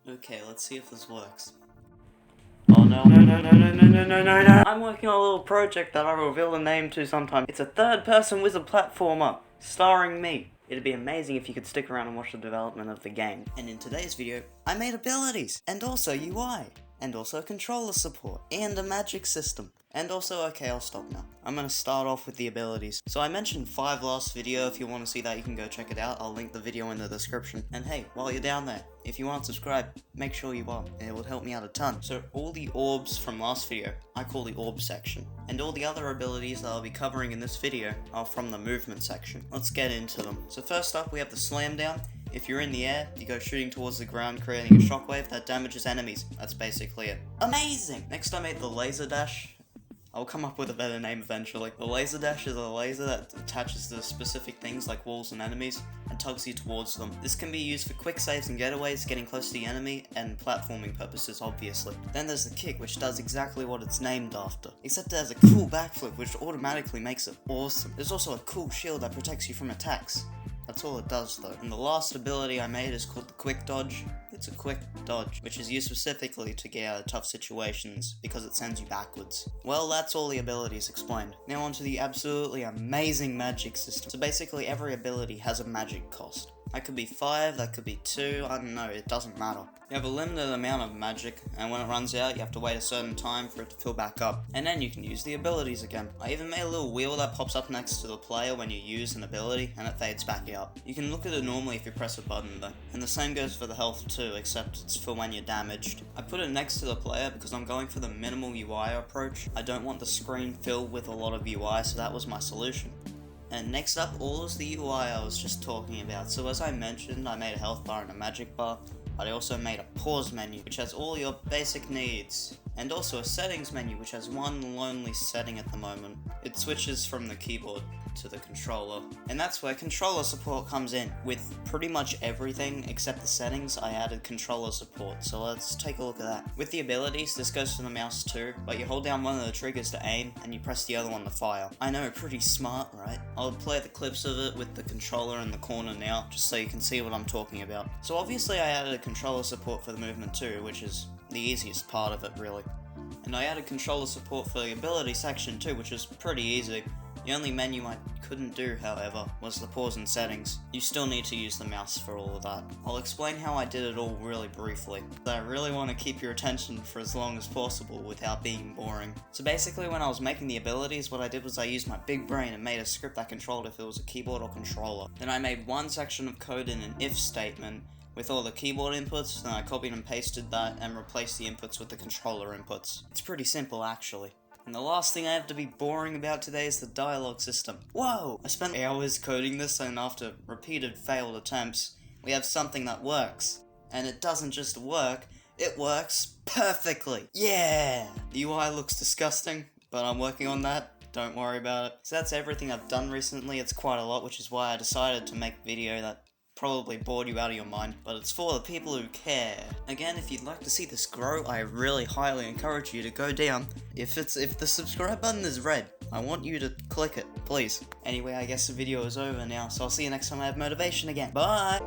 Okay, let's see if this works. Oh no, no. I'm working on a little project that I'll reveal the name to sometime. It's a third-person wizard platformer, starring me. It'd be amazing if you could stick around and watch the development of the game. And in today's video, I made abilities, and also UI, and also controller support, and a magic system. And also, okay, I'll stop now. I'm gonna start off with the abilities. So I mentioned 5 last video. If you want to see that, you can go check it out. I'll link the video in the description. And hey, while you're down there, if you aren't subscribed, make sure you are. It would help me out a ton. So all the orbs from last video, I call the orb section. And all the other abilities that I'll be covering in this video are from the movement section. Let's get into them. So first up, we have the slam down. If you're in the air, you go shooting towards the ground, creating a shockwave that damages enemies. That's basically it. Amazing! Next I made the laser dash. I'll come up with a better name eventually. The laser dash is a laser that attaches to specific things like walls and enemies and tugs you towards them. This can be used for quick saves and getaways, getting close to the enemy, and platforming purposes, obviously. Then there's the kick, which does exactly what it's named after, except it has a cool backflip which automatically makes it awesome. There's also a cool shield that protects you from attacks. That's all it does though. And the last ability I made is called the quick dodge. It's a quick dodge, which is used specifically to get out of tough situations because it sends you backwards. Well, that's all the abilities explained. Now onto the absolutely amazing magic system. So basically every ability has a magic cost. That could be 5, that could be 2, I don't know, it doesn't matter. You have a limited amount of magic, and when it runs out, you have to wait a certain time for it to fill back up. And then you can use the abilities again. I even made a little wheel that pops up next to the player when you use an ability, and it fades back out. You can look at it normally if you press a button though. And the same goes for the health too, except it's for when you're damaged. I put it next to the player because I'm going for the minimal UI approach. I don't want the screen filled with a lot of UI, so that was my solution. And next up, all is the UI I was just talking about. So as I mentioned, I made a health bar and a magic bar, but I also made a pause menu, which has all your basic needs. And also a settings menu, which has one lonely setting at the moment. It switches from the keyboard to the controller. And that's where controller support comes in. With pretty much everything except the settings, I added controller support. So let's take a look at that. With the abilities, this goes to the mouse too, but you hold down one of the triggers to aim, and you press the other one to fire. I know, pretty smart, right? I'll play the clips of it with the controller in the corner now, just so you can see what I'm talking about. So obviously I added a controller support for the movement too, which is the easiest part of it really. And I added controller support for the ability section too, which is pretty easy. The only menu I couldn't do, however, was the pause and settings. You still need to use the mouse for all of that. I'll explain how I did it all really briefly. I really want to keep your attention for as long as possible without being boring. So basically when I was making the abilities, what I did was I used my big brain and made a script that controlled if it was a keyboard or controller. Then I made one section of code in an if statement with all the keyboard inputs, then I copied and pasted that and replaced the inputs with the controller inputs. It's pretty simple actually. And the last thing I have to be boring about today is the dialogue system. Whoa! I spent hours coding this, and after repeated failed attempts, we have something that works. And it doesn't just work, it works perfectly! Yeah! The UI looks disgusting, but I'm working on that. Don't worry about it. So that's everything I've done recently. It's quite a lot, which is why I decided to make a video that probably bored you out of your mind, but it's for the people who care. Again, if you'd like to see this grow, I really highly encourage you to go down. If the subscribe button is red, I want you to click it, please. Anyway, I guess the video is over now, so I'll see you next time I have motivation again. Bye!